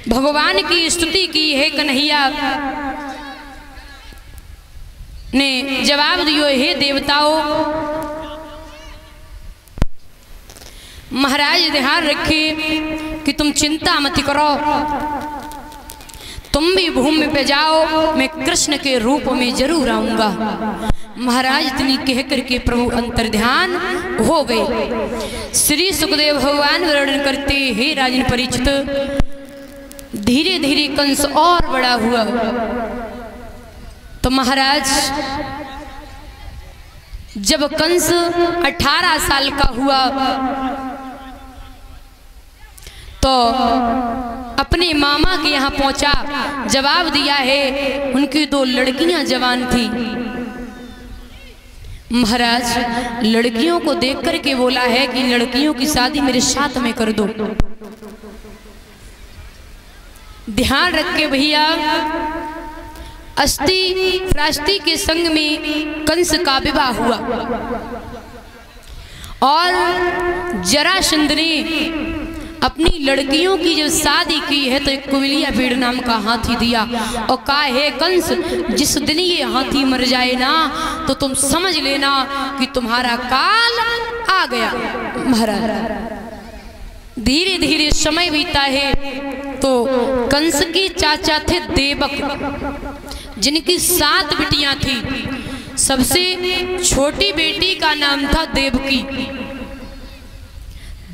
भगवान की स्तुति की है कन्हैया ने जवाब दियो, हे देवताओं महाराज ध्यान रखिए कि तुम चिंता मत करो, तुम भी भूमि पे जाओ, मैं कृष्ण के रूप में जरूर आऊंगा। महाराज इतनी कह करके प्रभु अंतर्ध्यान हो गए। श्री सुखदेव भगवान वर्णन करते, हे राजन परीक्षित, धीरे धीरे कंस और बड़ा हुआ। तो महाराज जब कंस 18 साल का हुआ तो अपने मामा के यहाँ पहुंचा। जवाब दिया है, उनकी 2 लड़कियां जवान थी। महाराज लड़कियों को देख करके बोला है कि लड़कियों की शादी मेरे साथ में कर दो। ध्यान रख के भैया, अस्ति प्रास्ति के संग में कंस का विवाह हुआ और जरासंध ने अपनी लड़कियों की जब शादी की है तो एक कुमिलिया भीड़ नाम का हाथी दिया और कहा, है कंस, जिस दिन ये हाथी मर जाए ना तो तुम समझ लेना कि तुम्हारा काल आ गया। महाराज धीरे धीरे समय बीता है तो कंस के चाचा थे देवक, जिनकी 7 बिटियां थी। सबसे छोटी बेटी का नाम था देवकी।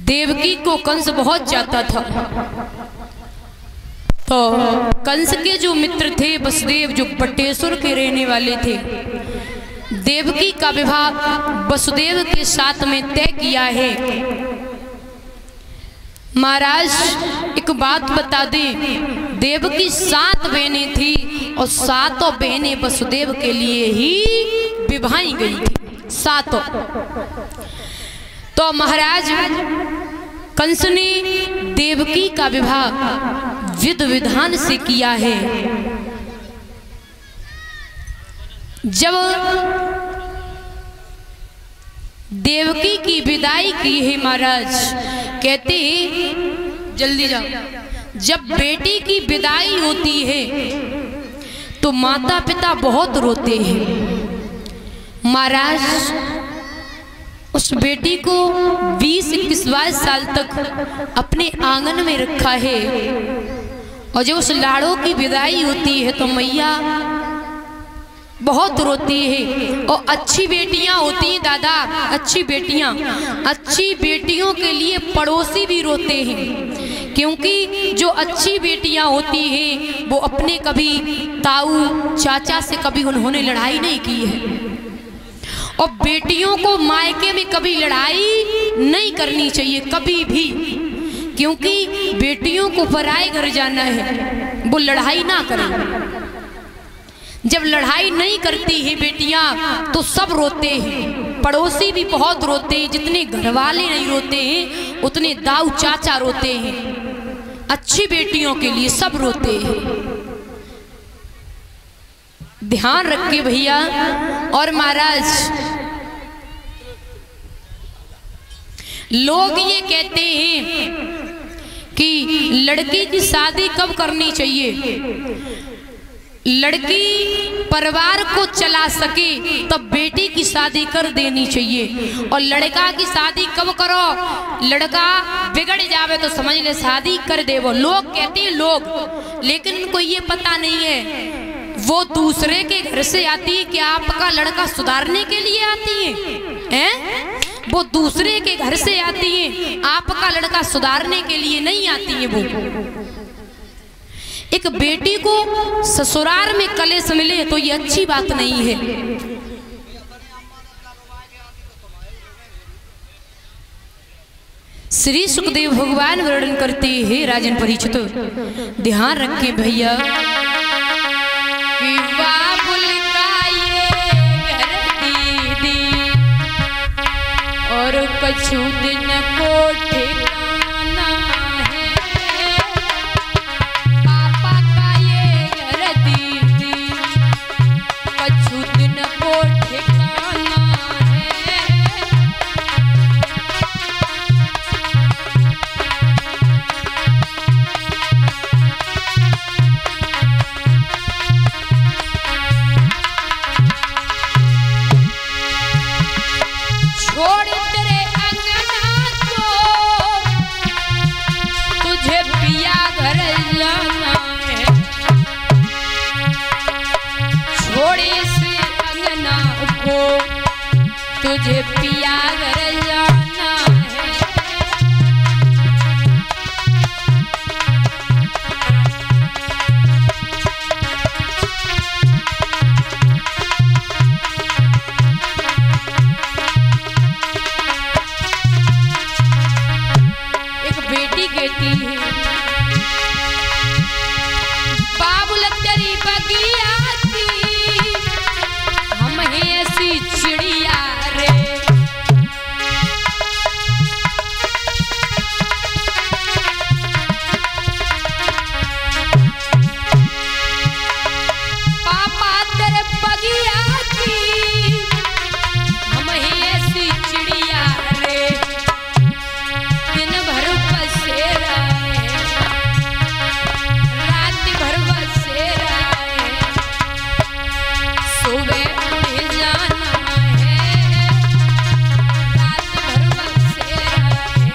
देवकी को कंस बहुत चाहता था। तो कंस के जो मित्र थे वसुदेव, जो बटेश्वर के रहने वाले थे, देवकी का विवाह वसुदेव के साथ में तय किया है। महाराज एक बात बता दें, देवकी 7 बहनें थी और 7 बहनें वसुदेव के लिए ही विवाही गई थी, 7। तो महाराज कंस ने देवकी का विवाह विधि विधान से किया है। जब देवकी की विदाई की है महाराज, कहते हैं जल्दी जाओ, जब बेटी की विदाई होती है तो माता पिता बहुत रोते हैं। महाराज उस बेटी को 20-21 साल तक अपने आंगन में रखा है और जब उस लाड़ों की विदाई होती है तो मैया बहुत रोती है। और अच्छी बेटियां होती हैं दादा, अच्छी बेटियों के लिए पड़ोसी भी रोते हैं, क्योंकि जो अच्छी बेटियां होती हैं वो अपने कभी ताऊ चाचा से कभी उन्होंने लड़ाई नहीं की है और बेटियों को मायके में कभी लड़ाई नहीं करनी चाहिए कभी भी, क्योंकि बेटियों को पराए घर जाना है, वो लड़ाई ना करें। जब लड़ाई नहीं करती है बेटियां तो सब रोते हैं, पड़ोसी भी बहुत रोते हैं, जितने घर वाले नहीं रोते हैं उतने दाऊ चाचा रोते हैं। अच्छी बेटियों के लिए सब रोते हैं। ध्यान रखिए भैया। और महाराज लोग ये कहते हैं कि लड़की की शादी कब करनी चाहिए, लड़की परिवार को चला सके तब बेटी की शादी कर देनी चाहिए। और लड़का की शादी कब करो, लड़का बिगड़ जावे तो समझ ले शादी कर दे। वो लोग कहते हैं लोग, लेकिन उनको ये पता नहीं है वो दूसरे के घर से आती है कि आपका लड़का सुधारने के लिए आती है? वो दूसरे के घर से आती है, आपका लड़का सुधारने के लिए नहीं आती है। वो एक बेटी को ससुराल में कलेश मिले तो ये अच्छी बात नहीं है। श्री सुखदेव भगवान वर्णन करते हैं, राजन परीक्षित ध्यान रखें भैया, बाबुल का ये घर दीदी और कछु दिन को ठिकाना है, पापा का ये घर दीदी कछु दिन को ठिकाना है। तुझे पिया घर जाना है, छोड़े से अंगना को तुझे पिया घर जाना है। एक बेटी कहती है बाबुल तेरी बगिया की हम हैं ऐसी चिड़िया रे, पापा तेरे बगिया की हम हैं ऐसी चिड़िया रे, दिन भर बसेरा है, रात भर बसेरा है, सुबह उड़ जाना है, रात भर बसेरा है।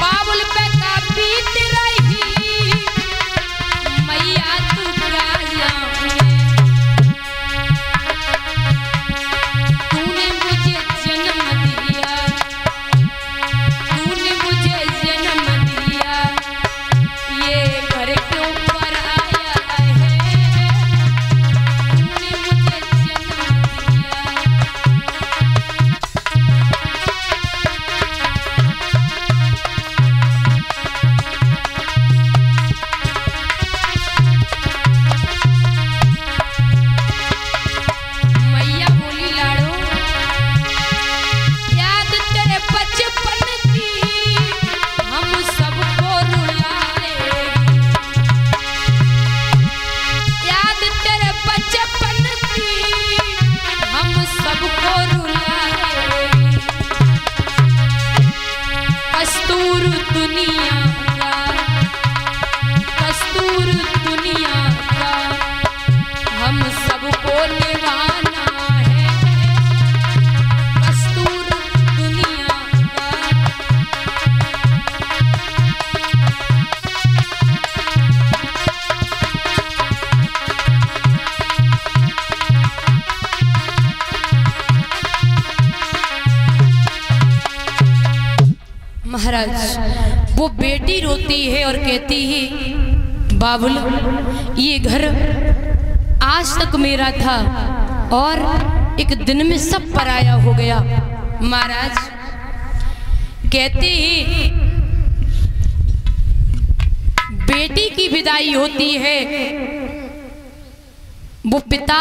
बाबुल पे का बीत रही मैया तू राजा में, तूने मुझे जन्म दिया, तूने मुझे जन्म दिया, ये घर क्यों पर आया है, तूने मुझे जन्म दिया। मैया बोली लाड़ो याद तेरे बचपन की हम सबको रुलाएगी, याद तेरे बचपन की हम सबको रुलाएगी, कस्तूर दुनिया का, कस्तूर दुनिया का हम सबको निभाना है, कस्तूर दुनिया का। महाराज वो बेटी रोती है और कहती है बाबुल ये घर आज तक मेरा था और एक दिन में सब पराया हो गया। महाराज कहते हैं बेटी की विदाई होती है, वो पिता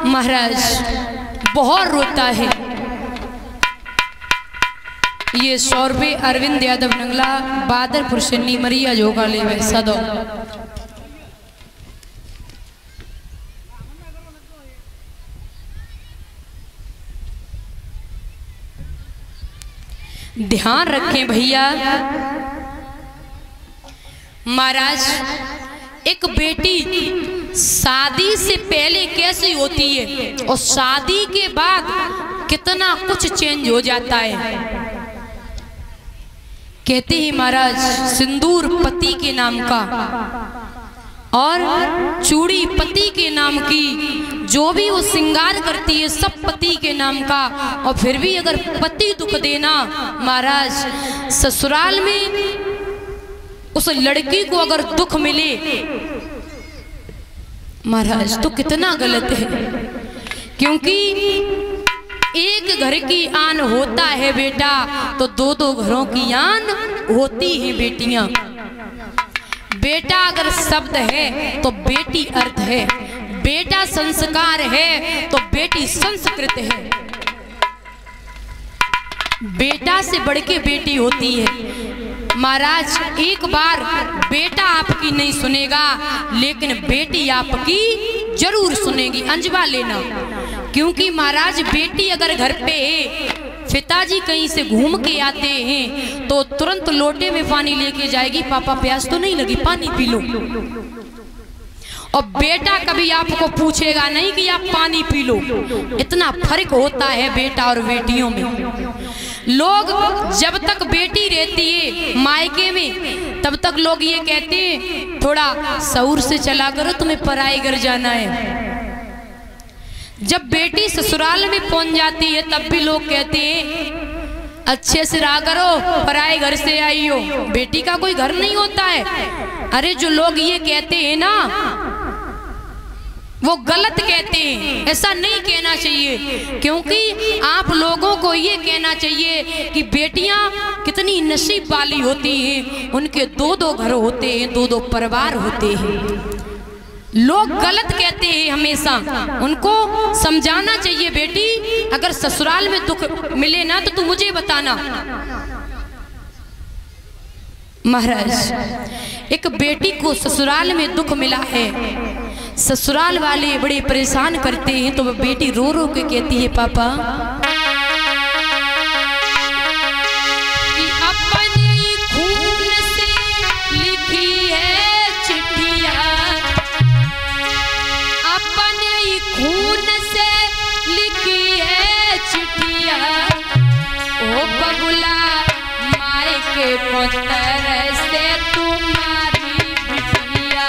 महाराज बहुत रोता है। ये 100 रुपये अरविंद यादव नंगला बादरपुर से मरिया जोगा ले वैसा दो। ध्यान रखें भैया, महाराज एक बेटी शादी से पहले कैसी होती है और शादी के बाद कितना कुछ चेंज हो जाता है। कहते हैं महाराज सिंदूर पति के नाम का और चूड़ी पति के नाम की, जो भी वो श्रृंगार करती है सब पति के नाम का। और फिर भी अगर पति दुख देना महाराज ससुराल में उस लड़की को अगर दुख मिले महाराज तो कितना गलत है, क्योंकि एक घर की आन होता है बेटा तो दो दो घरों की आन होती है बेटियां। बेटा अगर शब्द है तो बेटी अर्थ है, बेटा संस्कार है तो बेटी संस्कृत है। बेटा से बढ़ के बेटी होती है। महाराज एक बार बेटा आपकी नहीं सुनेगा लेकिन बेटी आपकी जरूर सुनेगी, अंजवा लेना। क्योंकि महाराज बेटी अगर घर पे है पिताजी कहीं से घूम के आते हैं तो तुरंत लोटे में पानी लेके जाएगी, पापा प्यास तो नहीं लगी, पानी पी लो। और बेटा कभी आपको पूछेगा नहीं कि आप पानी पी लो। इतना फर्क होता है बेटा और बेटियों में। लोग जब तक बेटी रहती है मायके में तब तक लोग ये कहते हैं थोड़ा सऊर से चला करो, तुम्हें पराए घर जाना है। जब बेटी ससुराल में पहुंच जाती है तब भी लोग कहते हैं अच्छे से रहा करो, पराए घर से आई हो। बेटी का कोई घर नहीं होता है। अरे जो लोग ये कहते हैं ना वो गलत कहते हैं, ऐसा नहीं कहना चाहिए। क्योंकि आप लोगों को ये कहना चाहिए कि बेटियां कितनी नसीब वाली होती हैं, उनके दो दो घर होते हैं, दो दो परिवार होते हैं। लोग गलत कहते हैं हमेशा, उनको समझाना चाहिए बेटी अगर ससुराल में दुख मिले ना तो तू मुझे बताना। महाराज एक बेटी को ससुराल में दुख मिला है, ससुराल वाले बड़े परेशान करते हैं तो वह बेटी रो रो के कहती है पापा कि अपने खून से लिखी है चिट्ठिया, अपने खून से लिखी है चिट्ठिया, ओ बबुला माई के पुत्र से तुम्हारी बिटिया,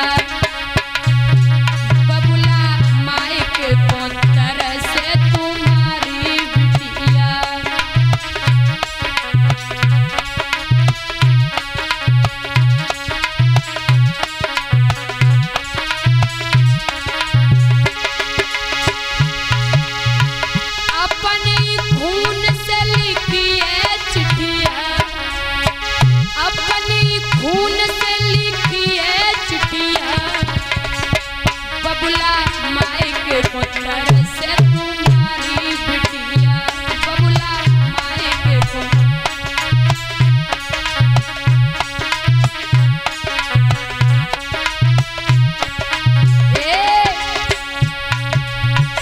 बबुला माई के पुत्र से तुम्हारी बिटिया। अपने खून से लिखी है चिट्ठिया, अपनी खून से लिखी है चिट्ठिया, बबुला माई के पुत्र से तुम्हारी बिटिया, बबुला माई के पुत्र।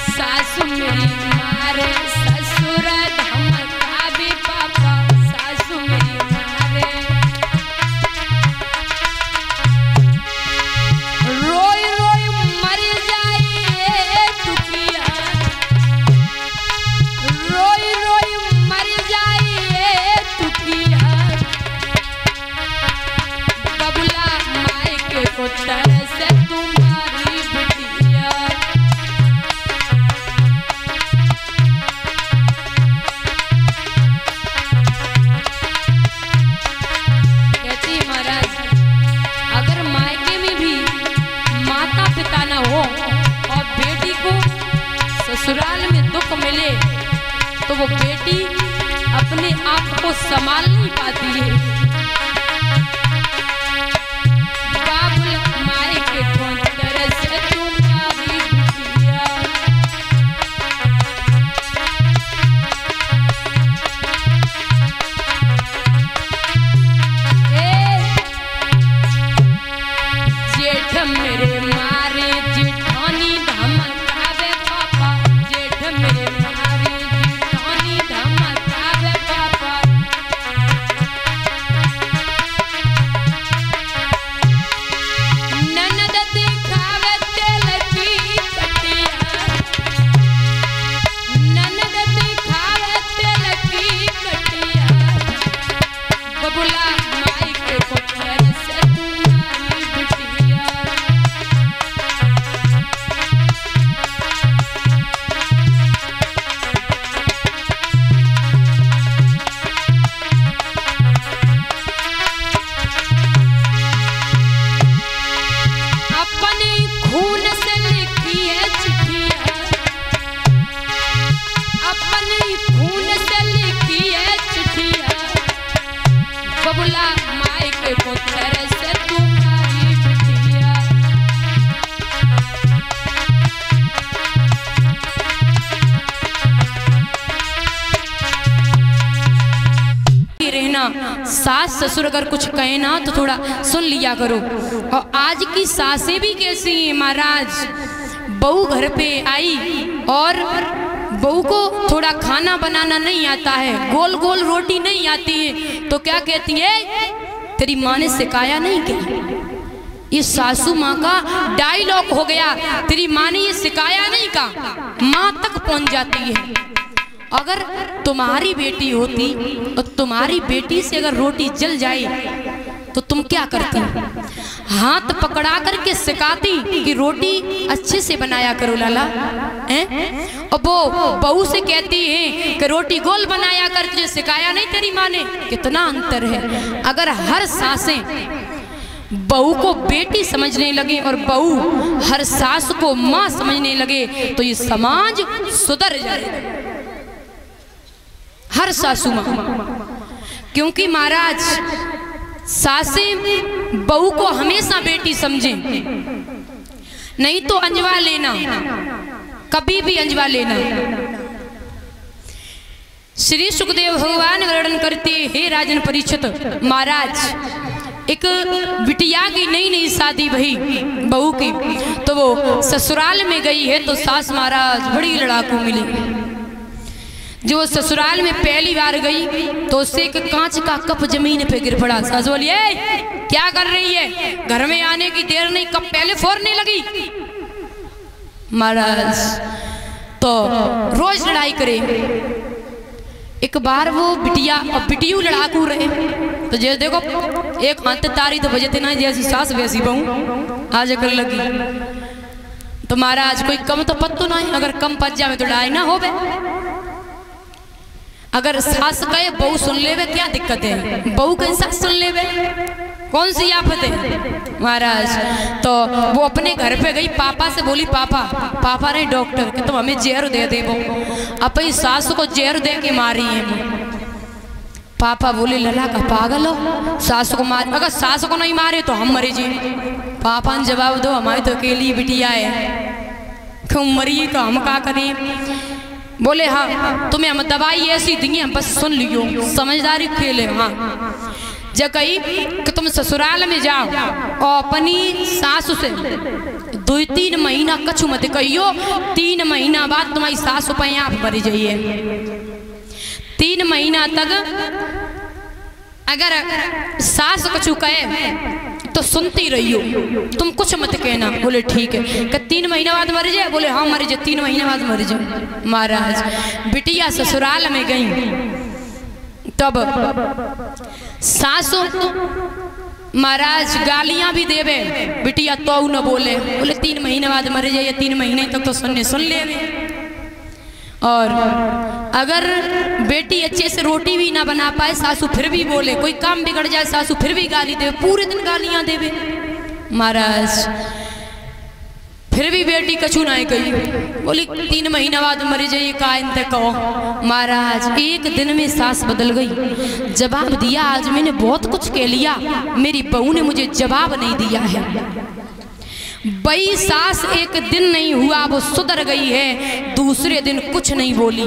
सासु मेरी मारे ससुर धमकावे पापा, सासु मेरी मारे रोई रोई मर जाए दुखिया, रोई रोई मर जाए दुखिया, बबुला माई के पुत्र से तुम्हारी बिटिया। कहती महाराज अगर मायके में भी माता पिता न हो और बेटी को ससुराल में दुख मिले तो वो बेटी अपने आप को संभाल नहीं पाती है। बाबुल माई के पुत्र से तुम्हारी बिटिया। जेठ मेरे मारे जेठानी धमकावे पापा, जेठ मेरे मारे जेठानी धमकावे पापा, ननद दिखावे तेल की कटिया, ननद दिखावे तेल की कटिया, बबुला माई के पुत्र से तुम्हारी बिटिया। अपने खून से लिखी है चिट्ठिया, अपने खून से लिखी है चिट्ठिया, बबुला माई के पुत्र से तुम्हारी बिटिया। रहना सास ससुर अगर कुछ कहे ना तो थोड़ा सुन लिया करो। और आज की सासें भी कैसी हैं महाराज, बहू घर पे आई और बहू को थोड़ा खाना बनाना नहीं आता है, गोल गोल रोटी नहीं आती है, तो क्या कहती है, तेरी माँ ने सिखाया नहीं क्या? ये सासू माँ का डायलॉग हो गया, तेरी माँ ने ये सिखाया नहीं का, माँ तक पहुंच जाती है। अगर तुम्हारी बेटी होती और तुम्हारी बेटी से अगर रोटी जल जाए तो तुम क्या करती? हाथ पकड़ा करके सिखाती कि रोटी अच्छे से बनाया करो लाला, हैं? और वो बहू से कहती है कि रोटी गोल बनाया कर, तुझे सिखाया नहीं तेरी माँ ने। कितना अंतर है। अगर हर सासें बहू को बेटी समझने लगे और बहू हर सास को माँ समझने लगे तो ये समाज सुधर जाए, हर सासू माँ। क्योंकि महाराज सासें बहू को हमेशा बेटी समझें, नहीं तो अंजवा लेना, कभी भी अंजवा लेना। श्री सुखदेव भगवान वर्णन करते, हे राजन परीक्षित महाराज, एक बिटिया की नई नई शादी भई बहू की, तो वो ससुराल में गई है तो सास महाराज बड़ी लड़ाकू मिली। जो ससुराल में पहली बार गई तो उससे एक कांच का कप जमीन पे गिर पड़ा। सास बोली, क्या कर रही है? घर में आने की देर नहीं, कप पहले फोड़ने लगी। महाराज तो रोज लड़ाई करे। एक बार वो बिटिया और बिटियू लड़ाकू रहे, तो जैसे देखो एक हाथ तारी तो बजते ना, जैसी सास वैसी बहू आज कर लगी। तो महाराज कोई कम तो पत्तो नहीं, अगर कम पच जावे तो लड़ाई ना होवे। अगर सास कहे बहू सुन लेवे, क्या दिक्कत है? बहू कहीं सास सुन लेवे, कौन सी आफत है? महाराज तो वो अपने घर पे गई, पापा से बोली, पापा ने डॉक्टर कि तुम हमें जहर दे दे। वो अपनी सास को जहर दे के मारी है। पापा बोले, लला का पागल हो, सास को मार, अगर सास को नहीं मारे तो हम मरे जी। पापा ने जवाब दो, हमारी तो अकेली बिटिया है, क्यों मरी का हम क्या करें? बोले, हाँ तुम्हें हम दवाई ऐसी देंगे, हम बस सुन लियो, समझदारी खेले। हाँ जब कही कि तुम ससुराल में जाओ और अपनी सासू से 2-3 महीना कछु मत कहियो, 3 महीना बाद तुम्हारी सासू पे आप मरी जाइए। 3 महीना तक अगर सास कछु कहे तो सुनती रहियो, तुम कुछ मत कहना। बोले ठीक है। कि 3 महीना बाद मर जाए? बोले हाँ मर जाए, 3 महीने बाद मर जाए। महाराज बिटिया ससुराल में गई, तब सासू महाराज गालियां भी देवे, बिटिया तो न बोले। बोले 3 महीने बाद मर जाए, 3 महीने तक तो सुन ले। और अगर बेटी अच्छे से रोटी भी ना बना पाए, सासू फिर भी बोले, कोई काम बिगड़ जाए सासू फिर भी गाली देवे, पूरे दिन गालियां देवे। महाराज फिर भी बेटी कछु ना गई, बोली 3 महीना बाद मर जाइए, का इंते कहो। महाराज एक दिन में सास बदल गई, जवाब दिया, आज मैंने बहुत कुछ कह लिया, मेरी बहू ने मुझे जवाब नहीं दिया है। बई सास एक दिन नहीं हुआ वो सुधर गई है, दूसरे दिन कुछ नहीं बोली।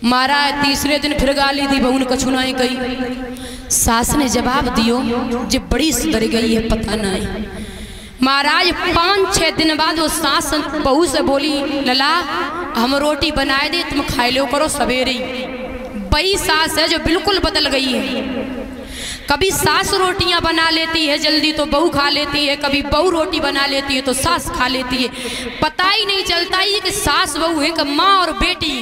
महाराज तीसरे दिन फिर गाली दी, बहू ने कछु नहीं गई। सास ने जवाब दियो, जो बड़ी सुधर गई है पता नहीं। महाराज 5-6 दिन बाद वो सास बहू से बोली, लला हम रोटी बनाए दे, तुम खाए लो करो सवेरे। बई सास है जो बिल्कुल बदल गई है। कभी सास रोटियां बना लेती है जल्दी तो बहू खा लेती है, कभी बहू रोटी बना लेती है तो सास खा लेती है। पता ही नहीं चलता ही कि सास बहू है कि माँ और बेटी,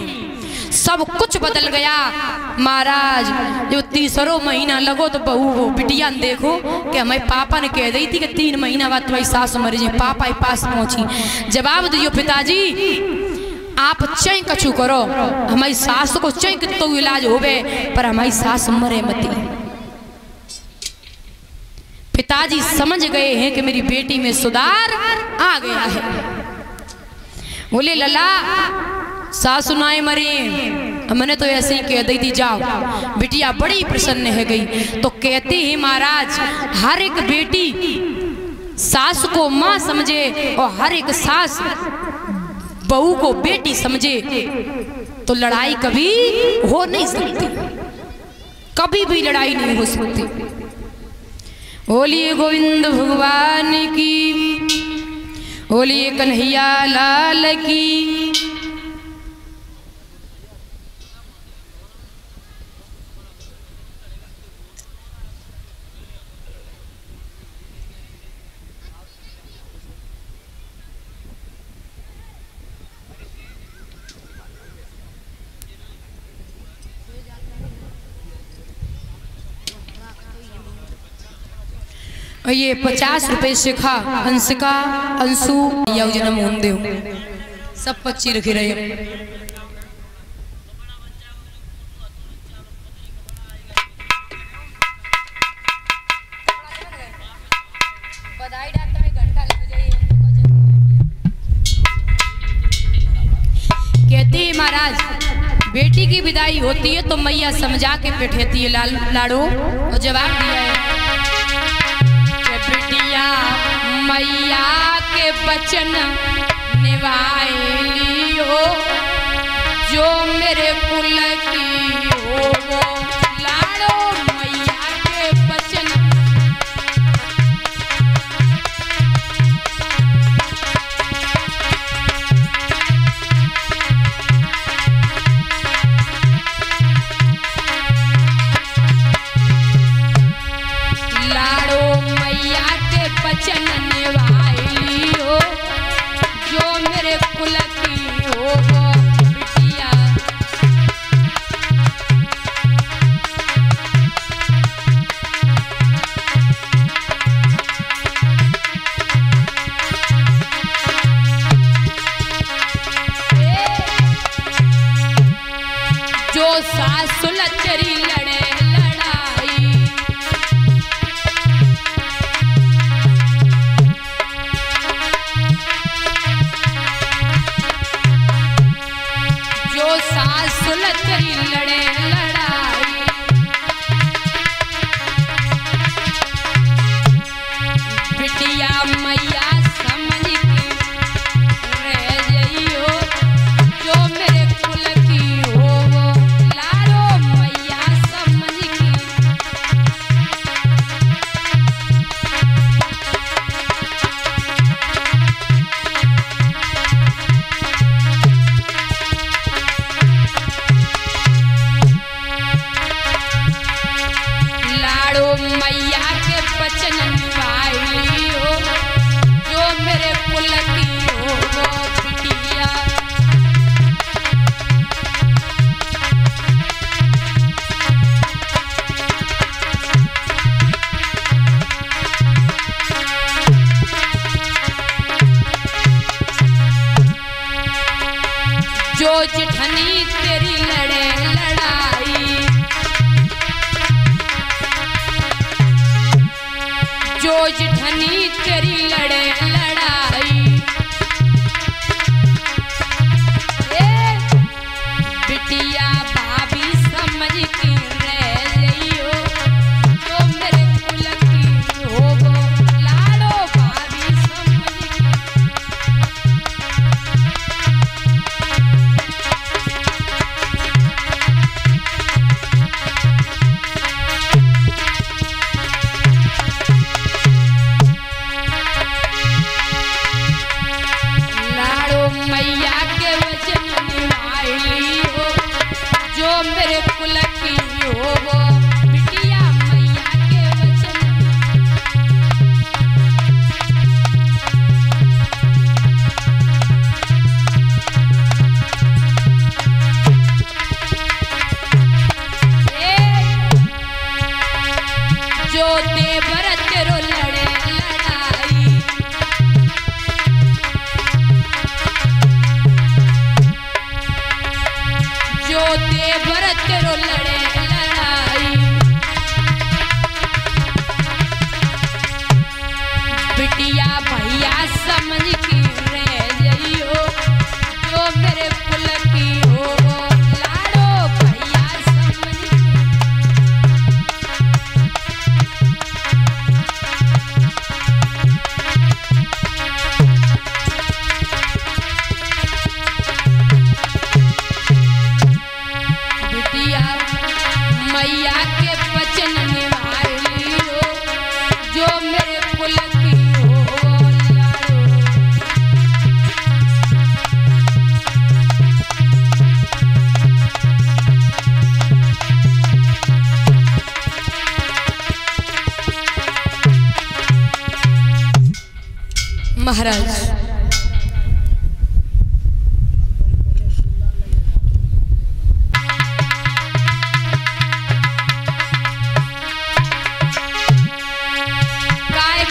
सब कुछ बदल गया। महाराज जो 3रा महीना लगो तो बहू वो बिटिया देखो कि हमारे पापा ने कह दी थी कि 3 महीना बाद तुम्हारी सास मर जाए। पापा के पास पहुंची, जवाब दियो, पिताजी आप चै कछु करो, हमारी सास को चै कितो इलाज होवे पर हमारी सास मरे मती। पिताजी समझ गए हैं कि मेरी बेटी में सुधार आ गया है। बोले लला सासु नाए मरे, मैंने तो ऐसे ही कह दी थी, जाओ। बिटिया बड़ी प्रसन्न है गई। तो कहते हैं महाराज हर एक बेटी सास को माँ समझे और हर एक सास बहू को बेटी समझे तो लड़ाई कभी हो नहीं सकती, कभी भी लड़ाई नहीं हो सकती। बोलिए गोविंद भगवान की, बोलिए कन्हैया लाल की। और ये 50 रुपए शिखा अंशिका अंशु या जन्म होंदे सब 25 रखे रहे। कहते महाराज बेटी की विदाई होती है तो मैया समझा के बैठेती है लाड़ो और जवाब दिया है कि बेटिया मैया के वचन निभाइयो जो मेरे कुल की हो वो लाड़ो मैया के वचन। वचन निभाइयो जो मेरे कुल की हो वो बिटिया। जो सासु लचरी लड़े लड़ाई सुलचरी लड़े लड़ाई बिटिया मैया समझ के रह जाइयो जो मेरे कुल की हो वो लाड़ो मैया समझ के। मैया के वचन निभाइयो जो मेरे कुल की हो वो बिटिया। जो जिठनी तेरी लड़े लड़ाई जो जिठनी तेरी लड़े लड़ाई बिटिया भाभी समझ के रह जाइयो जो मेरे कुल की हो वो लाड़ो भाभी समझ के। मैया के वचन निभाइयो जो मेरे कुल की हो वो बिटिया मैया के वचन। जो देवर तेरो लड़े लड़ाई जो देवर तेरो लड़े लड़ाई बिटिया भैया समझ के रह जाइयो जो मेरे कुल की हो वो लाड़ो भैया समझ के। मैया के वचन निभाइयो जो मेरे कुल की हो लाड़ो। महाराज काय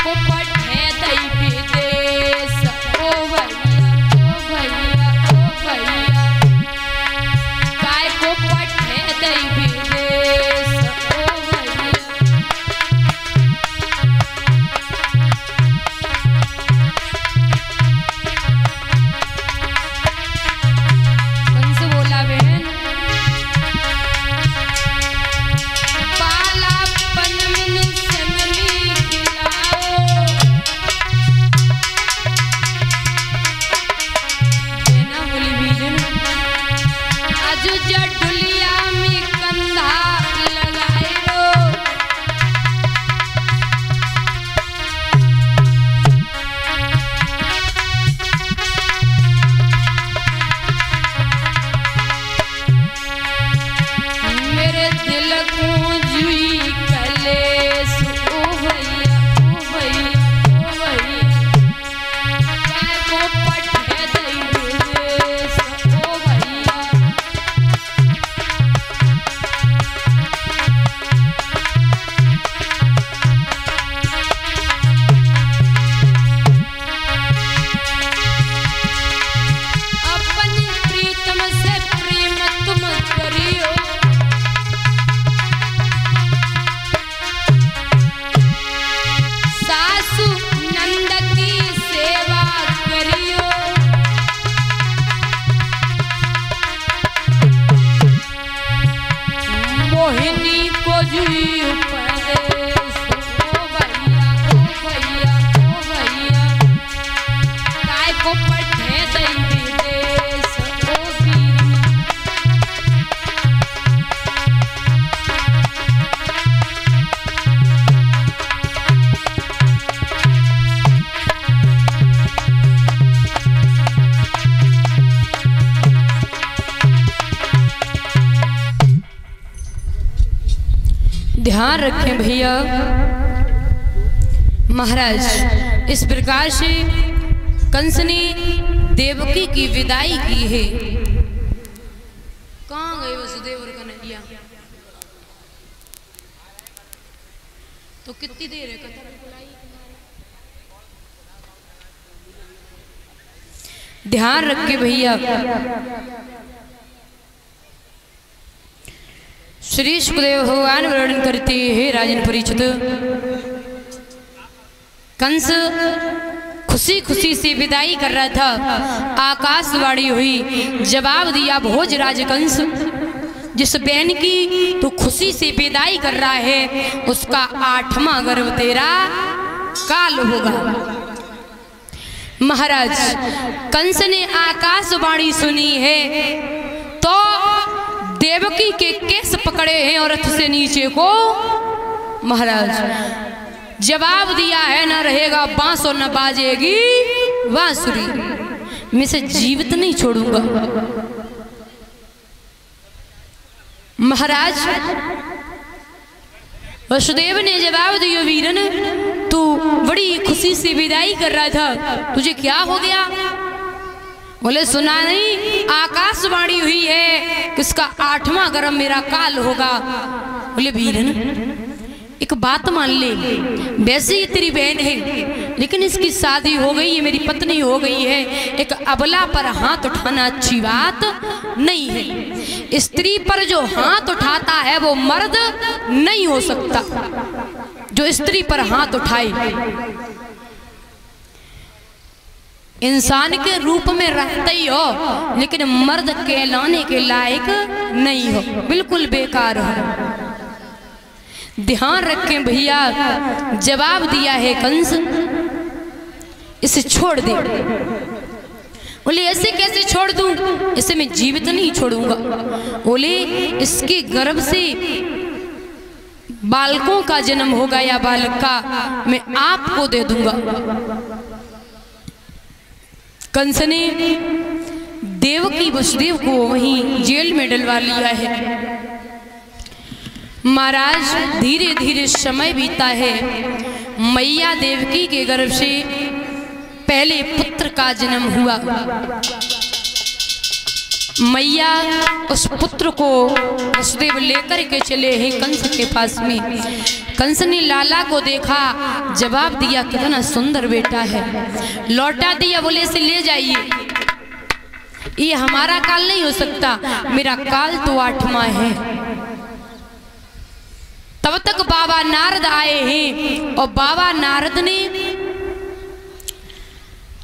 ध्यान रखें भैया महाराज, इस प्रकार से कंस ने देवकी की विदाई की है। कहाँ गए वसुदेव और कन्हैया? तो कितनी देर है कथा? ध्यान रखे भैया, श्री सुखदेव भगवान वर्णन करते हैं राजन परीक्षित, कंस खुशी खुशी से विदाई कर रहा था। आकाशवाणी हुई, जवाब दिया भोजराज कंस, जिस बहन की तो खुशी से विदाई कर रहा है उसका 8वां गर्भ तेरा काल होगा। महाराज, कंस ने आकाशवाणी सुनी है तो देवकी के केस पकड़े हैं और रथ से नीचे को महाराज जवाब दिया है, ना रहेगा बांस और न बाजेगी बांसुरी, मैं इसे जीवित नहीं छोड़ूंगा। महाराज वसुदेव ने जवाब दिया, वीरन तू बड़ी खुशी से विदाई कर रहा था, तुझे क्या हो गया? बोले सुना नहीं, आकाशवाणी हुई है किसका 8वां गर्भ मेरा काल होगा। बोले वीरन एक बात मान ले, वैसे ही तेरी बहन है लेकिन इसकी शादी हो गई है, मेरी पत्नी हो गई है, एक अबला पर हाथ उठाना अच्छी बात नहीं है। स्त्री पर जो हाथ उठाता है वो मर्द नहीं हो सकता, जो स्त्री पर हाथ उठाए इंसान के रूप में रहता ही हो लेकिन मर्द कहलाने के लायक नहीं हो, बिल्कुल बेकार हो। ध्यान रखें भैया, जवाब दिया है कंस, इसे छोड़ दे। बोले ऐसे कैसे छोड़ दूं, इसे मैं जीवित नहीं छोड़ूंगा। बोले इसके गर्भ से बालकों का जन्म होगा या बालक का मैं आपको दे दूंगा। कंस ने देवकी वसुदेव को वहीं जेल में डलवा लिया है। महाराज धीरे धीरे समय बीता है, मैया देवकी के गर्भ से पहले पुत्र का जन्म हुआ। मैया उस पुत्र को वसुदेव लेकर के चले हैं कंस के पास में। कंस ने लाला को देखा, जवाब दिया कितना सुंदर बेटा है, लौटा दिया। बोले इसे ले जाइए, ये हमारा काल नहीं हो सकता, मेरा काल तो 8वां है। तब तक बाबा नारद आए हैं और बाबा नारद ने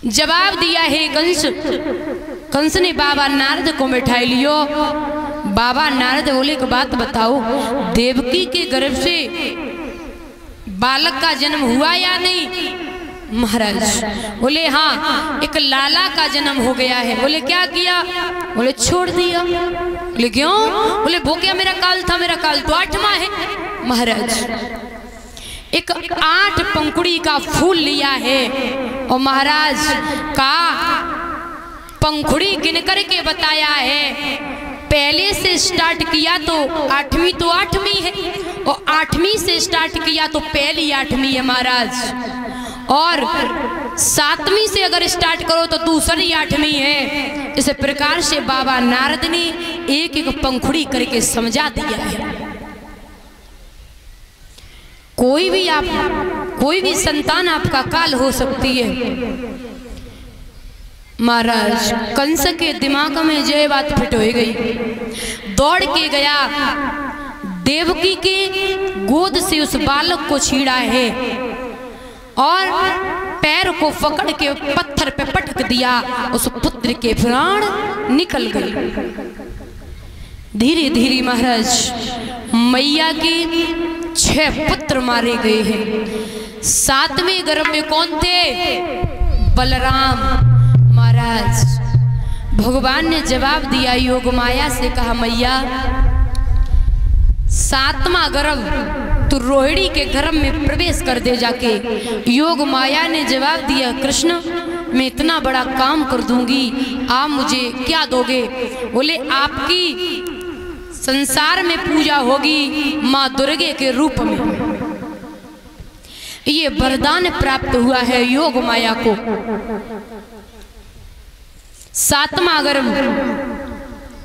जवाब दिया है कंस ने बाबा नारद को बैठा लियो। बाबा नारद बोले एक बात बताओ, देवकी के गर्भ से बालक का जन्म हुआ या नहीं? महाराज बोले हाँ, एक लाला का जन्म हो गया है। बोले क्या किया? बोले छोड़ दिया। बोले क्यों? बोले वो क्या मेरा काल था, मेरा काल तो 8वां है। महाराज एक 8 पंखुड़ी का फूल लिया है और महाराज का पंखुड़ी गिन करके बताया है, पहले से स्टार्ट किया तो 8वीं तो 8वीं है और 8वीं से स्टार्ट किया तो पहली 8वीं है महाराज, और 7वीं से अगर स्टार्ट करो तो दूसरी 8वीं है। इस प्रकार से बाबा नारद ने एक एक पंखुड़ी करके समझा दिया है। कोई भी संतान आपका काल हो सकती है। महाराज कंस के दिमाग में जय बात फिट हो गई, दौड़ के गया, देवकी के गोद से उस बालक को छीड़ा है और पैर को पकड़ के पत्थर पे पटक दिया, उस पुत्र के प्राण निकल गए। धीरे धीरे महाराज मैया के 6 पुत्र मारे गए हैं। 7वें गर्भ में कौन थे? बलराम। महाराज भगवान ने जवाब दिया, योग माया से कहा मैया 7वां गर्भ तू रोहिणी के गर्भ में प्रवेश कर दे जाके। योग माया ने जवाब दिया, कृष्ण मैं इतना बड़ा काम कर दूंगी, आप मुझे क्या दोगे? बोले आपकी संसार में पूजा होगी माँ दुर्गे के रूप में। ये वरदान प्राप्त हुआ है योग माया को। 7वां गर्भ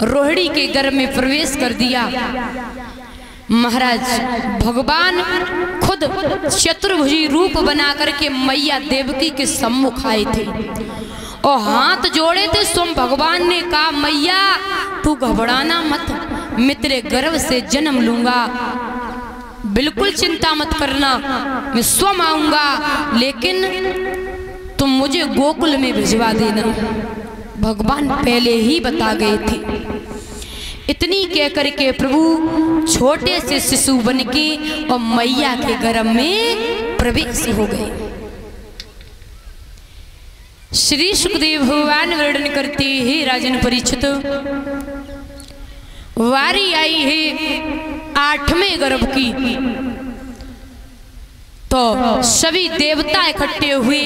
रोहिणी के गर्भ में प्रवेश कर दिया। महाराज भगवान खुद चतुर्भुजी रूप बना करके मैया देवकी के सम्मुख आए थे और हाथ जोड़े थे। स्वयं भगवान ने कहा, मैया तू घबराना मत, मैं तेरे गर्भ से जन्म लूंगा, बिल्कुल चिंता मत करना, मैं स्वयं आऊंगा, लेकिन तुम मुझे गोकुल में भिजवा देना। भगवान पहले ही बता गए थे। इतनी कह करके प्रभु छोटे से शिशु बनके और मैया के गर्भ में प्रवेश हो गए। श्री सुखदेव भगवान वर्णन करते हैं, राजन परीक्षित वारी आई है 8वें गर्भ की, तो सभी देवता इकट्ठे हुए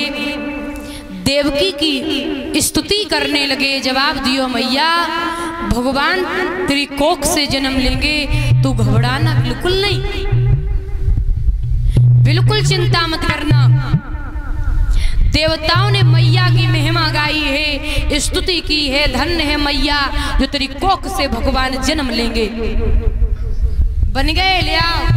देवकी की स्तुति करने लगे। जवाब दियो मैया, भगवान तेरी कोख से जन्म लेंगे, तू घबराना बिल्कुल नहीं, बिल्कुल चिंता मत करना। देवताओं ने मैया की महिमा गाई है, स्तुति की है, धन्य है मैया जो तेरी कोख से भगवान जन्म लेंगे। बन गए, ले आओ।